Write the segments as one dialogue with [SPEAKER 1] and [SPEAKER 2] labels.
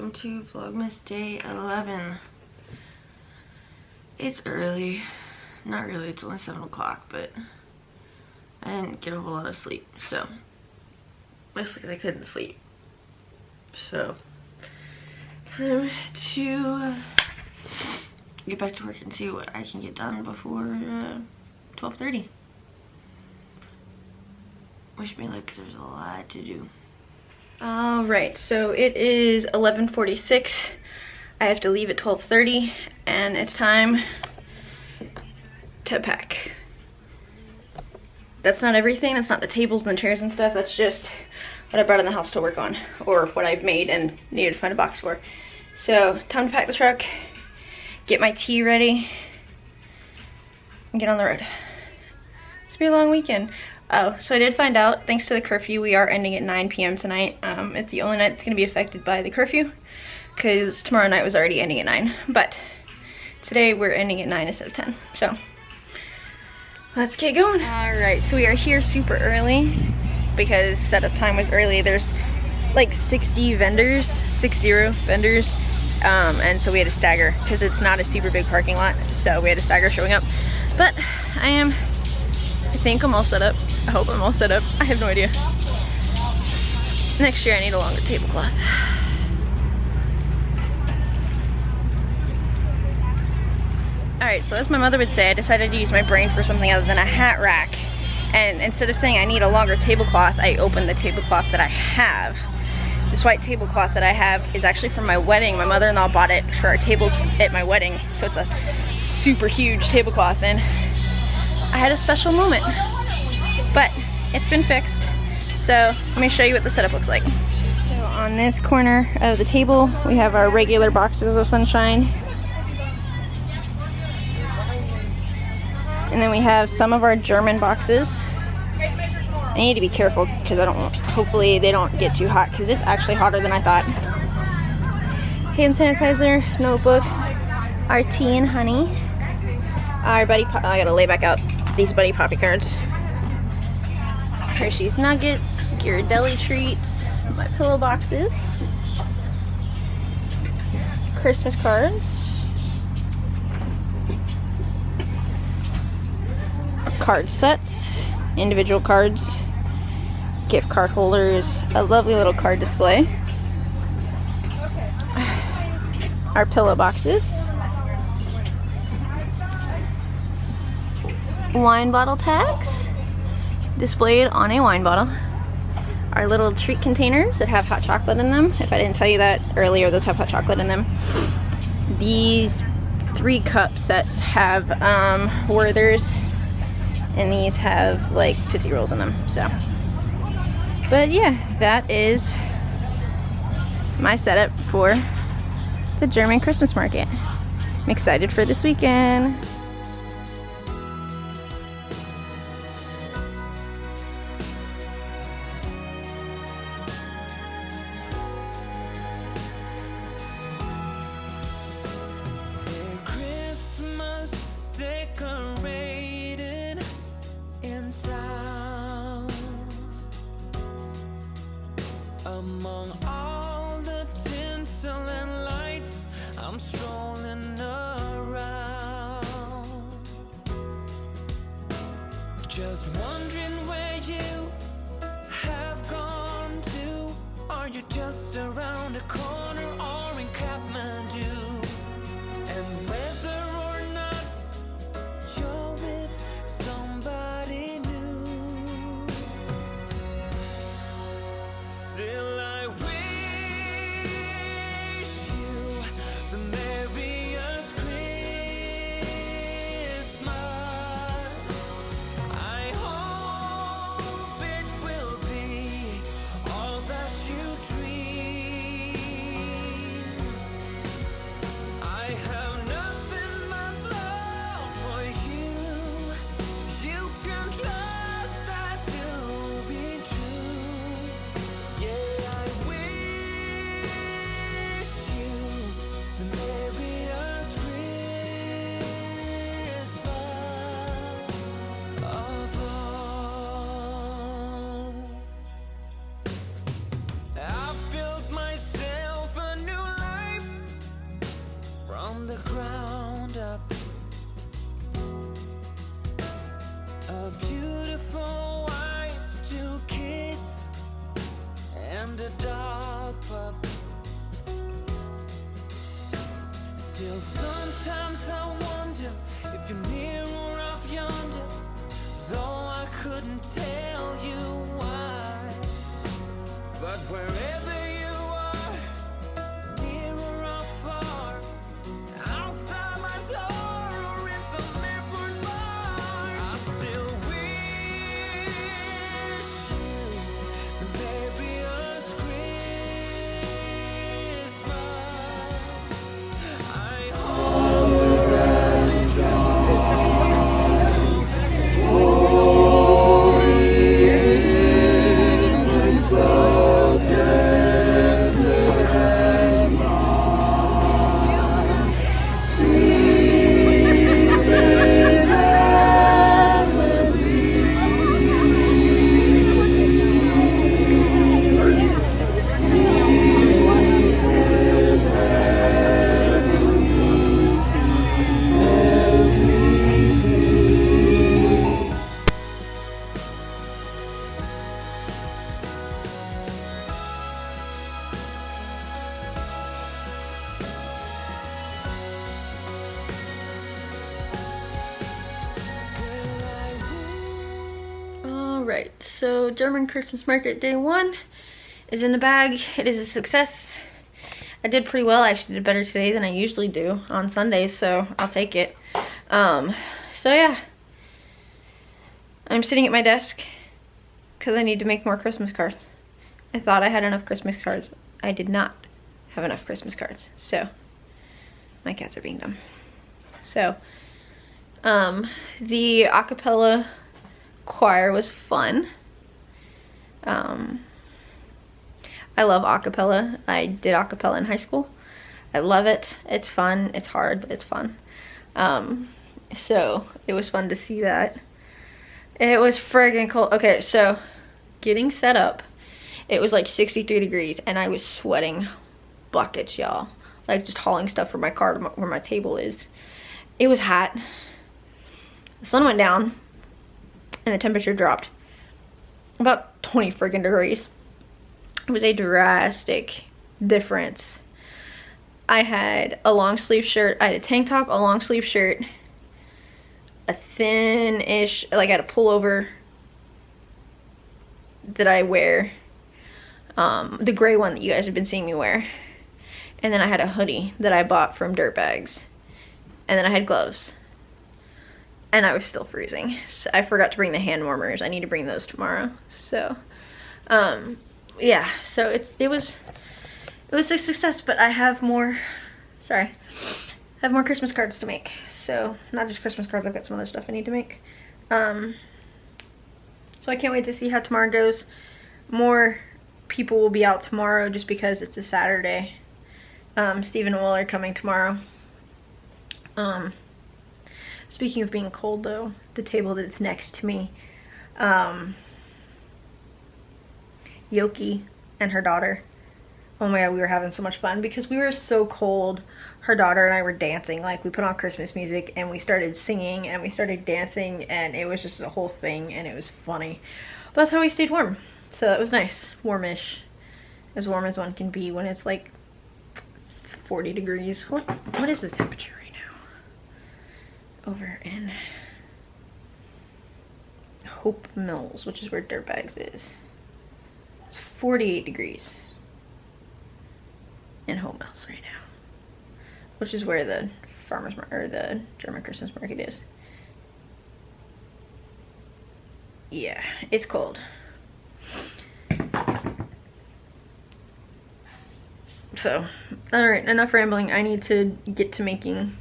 [SPEAKER 1] welcome to Vlogmas day 11. It's early. Not really, it's only 7 o'clock, but I didn't get a whole lot of sleep, so basically I couldn't sleep. So, time to get back to work and see what I can get done before 12:30. Wish me luck because there's a lot to do. Alright, so it is 11:46. I have to leave at 12:30 and it's time to pack. That's not everything, that's not the tables and the chairs and stuff, that's just what I brought in the house to work on, or what I've made and needed to find a box for. So, time to pack the truck, get my tea ready, and get on the road. It's gonna be a long weekend. Oh, so I did find out, thanks to the curfew, we are ending at 9 p.m. tonight. It's the only night that's going to be affected by the curfew, because tomorrow night was already ending at 9. But today we're ending at 9 instead of 10. So, let's get going. Alright, so we are here super early, because setup time was early. There's like 60 vendors, 60 vendors, and so we had to stagger, because it's not a super big parking lot, so we had to stagger showing up. But I think I'm all set up. I hope I'm all set up. I have no idea. Next year I need a longer tablecloth. Alright, so as my mother would say, I decided to use my brain for something other than a hat rack. And instead of saying I need a longer tablecloth, I opened the tablecloth that I have. This white tablecloth that I have is actually from my wedding. My mother-in-law bought it for our tables at my wedding. So it's a super huge tablecloth, and I had a special moment. But it's been fixed, so let me show you what the setup looks like. So on this corner of the table, we have our regular boxes of sunshine. And then we have some of our German boxes. I need to be careful because hopefully they don't get too hot, because it's actually hotter than I thought. Hand sanitizer, notebooks, our tea and honey, our Buddy Poppy, I gotta lay back out these Buddy Poppy cards. Hershey's Nuggets, Ghirardelli treats, my pillow boxes, Christmas cards, card sets, individual cards, gift card holders, a lovely little card display, our pillow boxes, wine bottle tags displayed on a wine bottle, our little treat containers that have hot chocolate in them. If I didn't tell you that earlier, those have hot chocolate in them. These 3 cup sets have Werther's, and these have like Tootsie Rolls in them. So, but yeah, that is my setup for the German Christmas market. I'm excited for this weekend.
[SPEAKER 2] Decorated in town, among all the tinsel and lights, I'm strolling around, just wondering where you have gone to. Are you just around the corner or in Kathmandu? And whether or not you're with somebody new, still I wish
[SPEAKER 1] Alright, so German Christmas market day 1 is in the bag. It is a success. I did pretty well. I actually did better today than I usually do on Sundays, so I'll take it. So yeah. I'm sitting at my desk because I need to make more Christmas cards. I thought I had enough Christmas cards. I did not have enough Christmas cards. So, my cats are being dumb. So, the acapella choir was fun. I love acapella. I did acapella in high school. I love it. It's fun. It's hard, but it's fun. So it was fun to see that. It was friggin' cold. Okay, so getting set up, it was like 63 degrees and I was sweating buckets, y'all. Like just hauling stuff from my car to where my table is. It was hot. The sun went down and the temperature dropped about 20 friggin' degrees. It was a drastic difference. I had a long sleeve shirt. I had a tank top, a long sleeve shirt, a thin-ish, like I had a pullover that I wear, the gray one that you guys have been seeing me wear. And then I had a hoodie that I bought from Dirtbags. And then I had gloves. And I was still freezing. So I forgot to bring the hand warmers. I need to bring those tomorrow. So, yeah, so it was a success, but I have more, I have more Christmas cards to make. So, not just Christmas cards, I've got some other stuff I need to make. So I can't wait to see how tomorrow goes. More people will be out tomorrow just because it's a Saturday. Steve and Will are coming tomorrow. Speaking of being cold though, the table that's next to me, Yoki and her daughter, oh my god, we were having so much fun because we were so cold. Her daughter and I were dancing, like we put on Christmas music and we started singing and we started dancing and it was just a whole thing and it was funny. But that's how we stayed warm. So that was nice, warmish, as warm as one can be when it's like 40 degrees. What is the temperature right now? Over in Hope Mills, which is where Dirtbags is. 48 degrees in Hope Mills right now, which is where the farmers market or the German Christmas market is. Yeah, it's cold. So, all right, enough rambling. I need to get to making.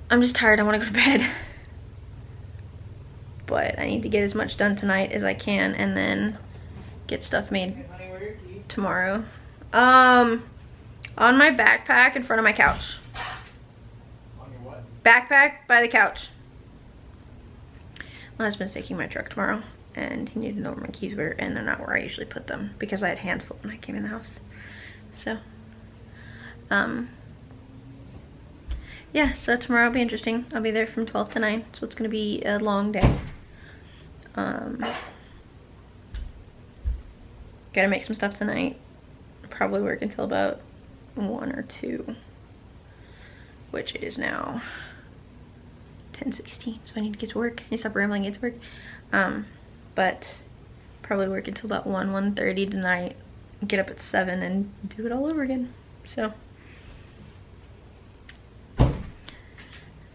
[SPEAKER 1] I'm just tired. I want to go to bed. But I need to get as much done tonight as I can and then get stuff made tomorrow. On my backpack in front of my couch.
[SPEAKER 3] On your what?
[SPEAKER 1] Backpack by the couch. My husband's taking my truck tomorrow and he needed to know where my keys were and they're not where I usually put them because I had hands full when I came in the house. So, yeah, so tomorrow will be interesting. I'll be there from 12 to 9, so it's gonna be a long day. Gotta make some stuff tonight. Probably work until about 1 or 2, which is now 10:16, so I need to get to work. I need to stop rambling and get to work. But probably work until about 1:30 tonight. Get up at 7 and do it all over again. So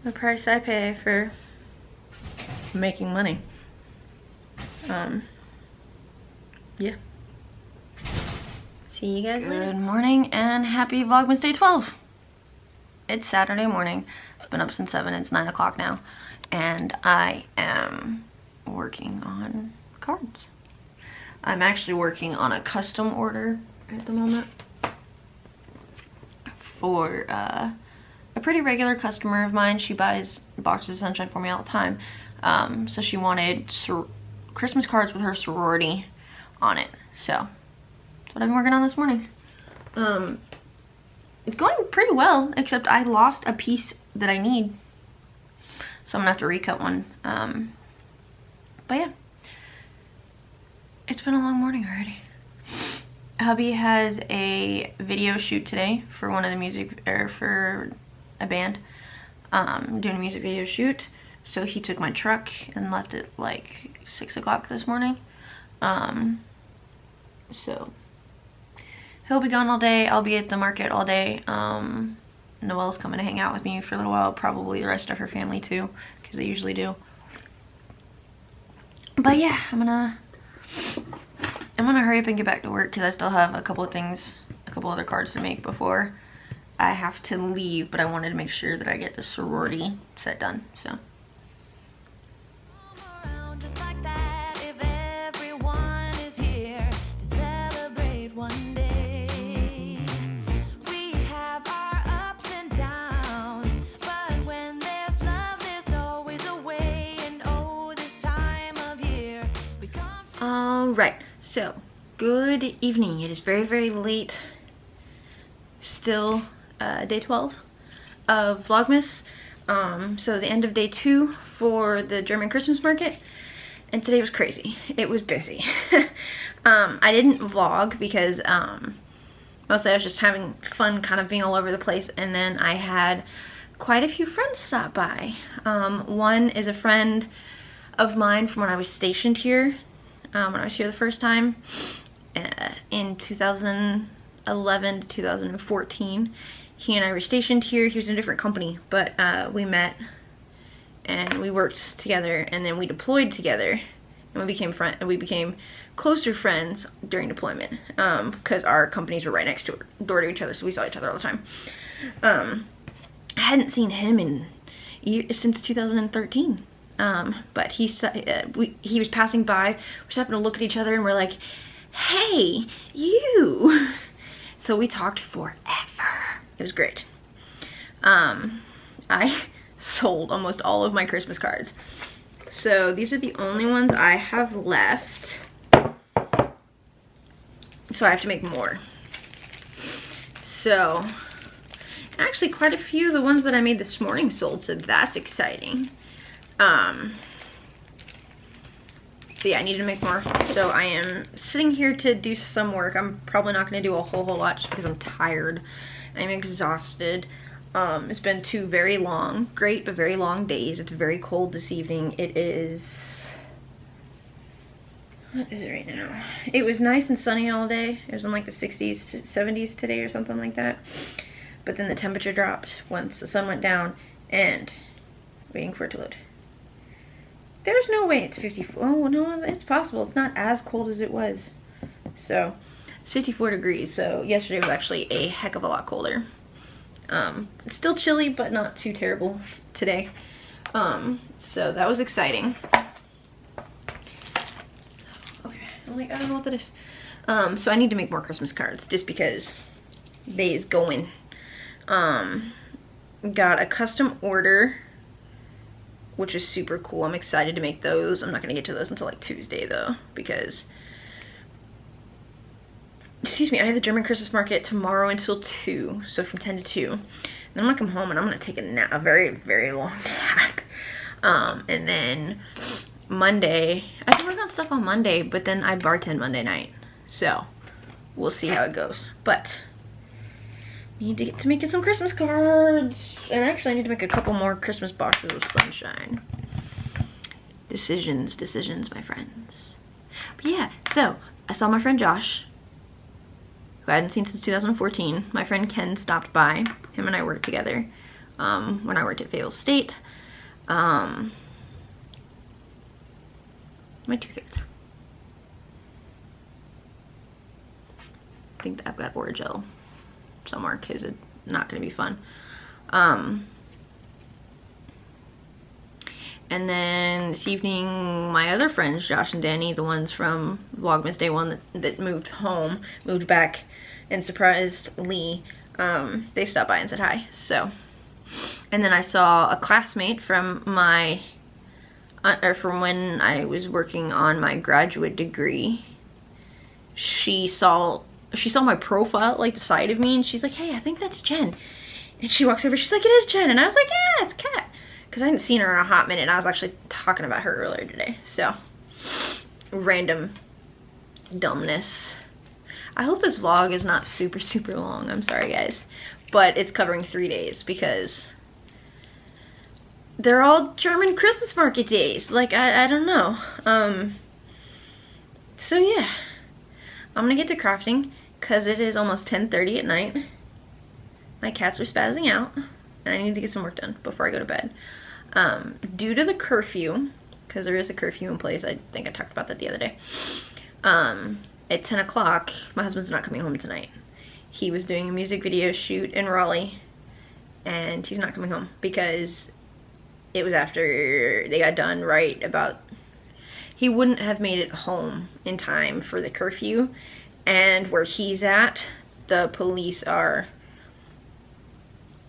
[SPEAKER 1] the price I pay for making money. Yeah. See you guys later. Good morning and happy Vlogmas day 12. It's Saturday morning. I've been up since 7. It's 9 o'clock now. And I am working on cards. I'm actually working on a custom order at the moment for a pretty regular customer of mine. She buys boxes of sunshine for me all the time. So she wanted Christmas cards with her sorority on it. So that's what I've been working on this morning. It's going pretty well, except I lost a piece that I need. So I'm gonna have to recut one. But yeah. It's been a long morning already. Hubby has a video shoot today for one of the for a band. Doing a music video shoot. So he took my truck and left it like 6 o'clock this morning. So he'll be gone all day. I'll be at the market all day. Noelle's coming to hang out with me for a little while. Probably the rest of her family too, because they usually do. But yeah, I'm gonna hurry up and get back to work because I still have a couple of things, a couple other cards to make before I have to leave. But I wanted to make sure that I get the sorority set done. So. Right, so good evening. It is very, very late. Still day 12 of Vlogmas. So the end of day 2 for the German Christmas market, and today was crazy. It was busy. I didn't vlog because mostly I was just having fun kind of being all over the place, and then I had quite a few friends stop by. One is a friend of mine from when I was stationed here. When I was here the first time in 2011 to 2014. He and I were stationed here. He was in a different company, but we met and we worked together, and then we deployed together, and we became closer friends during deployment because our companies were right next door to each other, so we saw each other all the time. I hadn't seen him since 2013. But he was passing by. We just happened to look at each other and we're like, hey, you. So we talked forever. It was great. I sold almost all of my Christmas cards. So these are the only ones I have left. So I have to make more. So actually quite a few of the ones that I made this morning sold, so that's exciting. So yeah, I need to make more. So I am sitting here to do some work. I'm probably not going to do a whole lot just because I'm tired. I'm exhausted. It's been 2 very long, great but very long days. It's very cold this evening. It is, what is it right now? It was nice and sunny all day. It was in like the 60s to 70s today or something like that. But then the temperature dropped once the sun went down, and waiting for it to load. There's no way it's 54. Oh, no, it's possible. It's not as cold as it was. So, it's 54 degrees. So, yesterday was actually a heck of a lot colder. It's still chilly, but not too terrible today. So, that was exciting. Okay, I'm like, I don't know what that is. So, I need to make more Christmas cards just because they is going. Got a custom order, which is super cool. I'm excited to make those. I'm not gonna get to those until like Tuesday though, because, excuse me, I have the German Christmas market tomorrow until 2, so from 10 to 2. Then I'm gonna come home and I'm gonna take a nap, a very, very long nap. And then Monday, I can work on stuff on Monday, but then I bartend Monday night. So we'll see how it goes. But need to get to making some Christmas cards. And actually I need to make a couple more Christmas boxes of sunshine. Decisions, my friends. But yeah, so I saw my friend Josh, who I hadn't seen since 2014. My friend Ken stopped by. Him and I worked together when I worked at Fayetteville State. My tooth hurts. I think that I've got Orajel somewhere because it's not going to be fun. And then this evening, my other friends, Josh and Danny, the ones from Vlogmas Day 1 that moved home, moved back and surprised Lee, they stopped by and said hi. So, and then I saw a classmate from my, from when I was working on my graduate degree. She saw my profile, like the side of me, and she's like, hey, I think that's Jen. And she walks over, she's like, it is Jen. And I was like, yeah, it's Kat. Because I hadn't seen her in a hot minute, and I was actually talking about her earlier today. So, random dumbness. I hope this vlog is not super, super long. I'm sorry, guys. But it's covering 3 days because they're all German Christmas market days. Like, I don't know. So yeah, I'm gonna get to crafting because it is almost 10:30 at night. My cats are spazzing out and I need to get some work done before I go to bed. Due to the curfew, because there is a curfew in place, I think I talked about that the other day. At 10 o'clock, my husband's not coming home tonight. He was doing a music video shoot in Raleigh and he's not coming home because it was after they got done right about, he wouldn't have made it home in time for the curfew, and where he's at, the police are,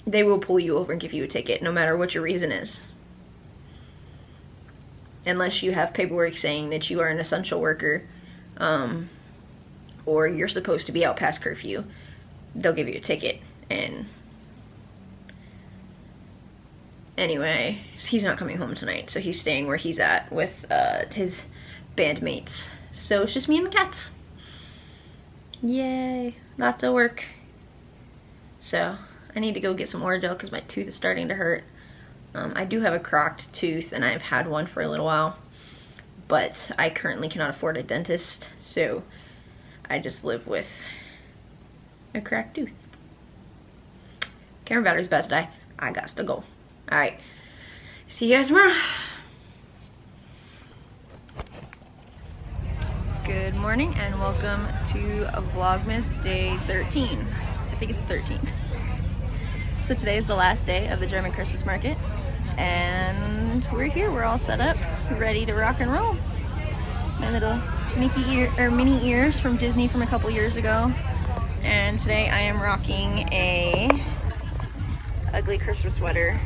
[SPEAKER 1] they will pull you over and give you a ticket no matter what your reason is. Unless you have paperwork saying that you are an essential worker, or you're supposed to be out past curfew, they'll give you a ticket. And anyway, he's not coming home tonight, so he's staying where he's at with his bandmates. So it's just me and the cats. Yay, lots of work. So I need to go get some Orajel because my tooth is starting to hurt. I do have a cracked tooth and I've had one for a little while, but I currently cannot afford a dentist, so I just live with a cracked tooth. Camera battery's about to die. I got to go. Alright, see you guys tomorrow. Good morning and welcome to Vlogmas day 13. I think it's 13th. So today is the last day of the German Christmas market and we're here, we're all set up, ready to rock and roll. My little mini ears from Disney from a couple years ago. And today I am rocking a ugly Christmas sweater.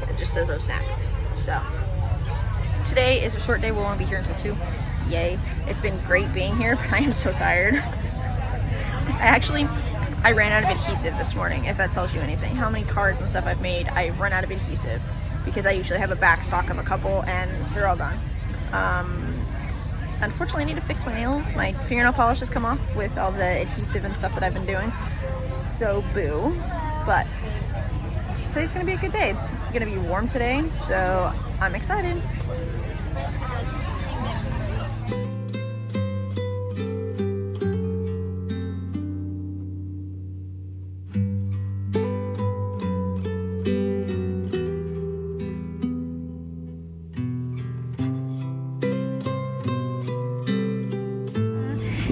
[SPEAKER 1] It just says "Oh snap." So today is a short day. We won't be here until 2. Yay! It's been great being here, but I am so tired. I ran out of adhesive this morning. If that tells you anything, how many cards and stuff I've made, I've run out of adhesive because I usually have a back stock of a couple, and they're all gone. Unfortunately, I need to fix my nails. My fingernail polish has come off with all the adhesive and stuff that I've been doing. So boo. But today's gonna be a good day. It's gonna be warm today, so I'm excited.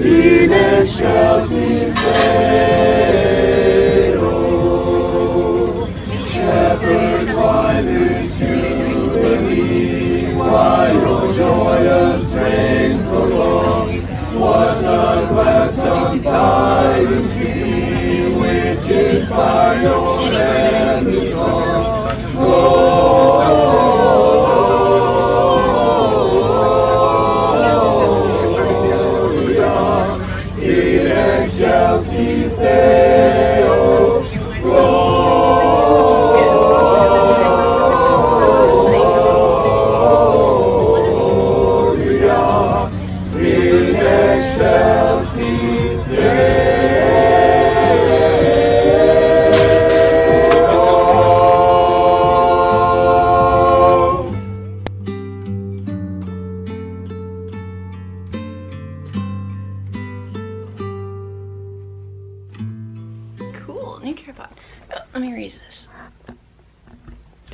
[SPEAKER 4] In excelsis Deo, shepherds, why this jubilee? Why your joyous reigns prolong? What the gladsome tidings be, which inspire your heavenly song? Excelsis Deo, Gloria, in excelsis
[SPEAKER 1] Cool, new tripod. Oh, let me raise this.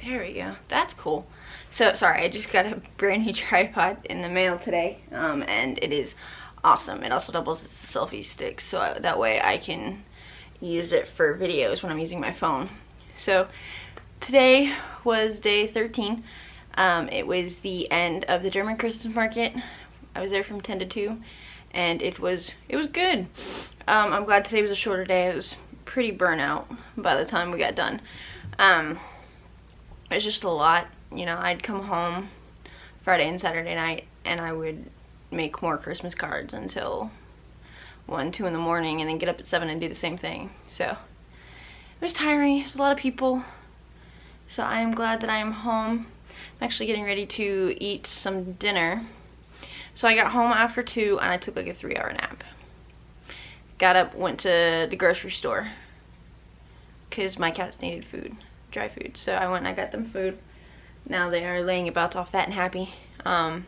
[SPEAKER 1] There we go. That's cool. So, sorry, I just got a brand new tripod in the mail today, and it is awesome. It also doubles as a selfie stick, so that way I can use it for videos when I'm using my phone. So, today was day 13. It was the end of the German Christmas market. I was there from 10 to 2, and it was good. I'm glad today was a shorter day. It was pretty burnout by the time we got done. It's just a lot, you know. I'd come home Friday and Saturday night and I would make more Christmas cards until 1, 2 in the morning, and then get up at 7 and do the same thing. So it was tiring. There's a lot of people, so I am glad that I am home. I'm actually getting ready to eat some dinner. So I got home after 2 and I took like a 3-hour nap. Got up, went to the grocery store because my cats needed food, dry food. So I went and I got them food. Now they are laying about all fat and happy. And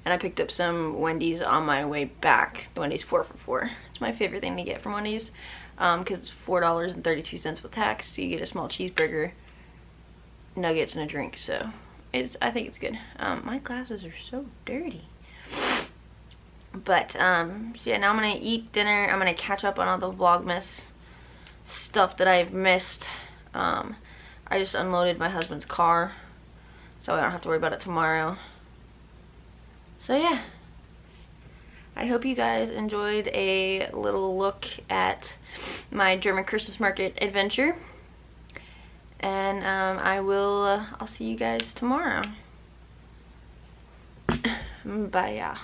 [SPEAKER 1] I picked up some Wendy's on my way back. The Wendy's 4 for $4. It's my favorite thing to get from Wendy's because it's $4.32 with tax. So you get a small cheeseburger, nuggets, and a drink. So I think it's good. My glasses are so dirty. But so yeah, now I'm gonna eat dinner. I'm gonna catch up on all the Vlogmas stuff that I've missed. I just unloaded my husband's car, so I don't have to worry about it tomorrow. So yeah, I hope you guys enjoyed a little look at my German Christmas market adventure. And I'll see you guys tomorrow. Bye, y'all.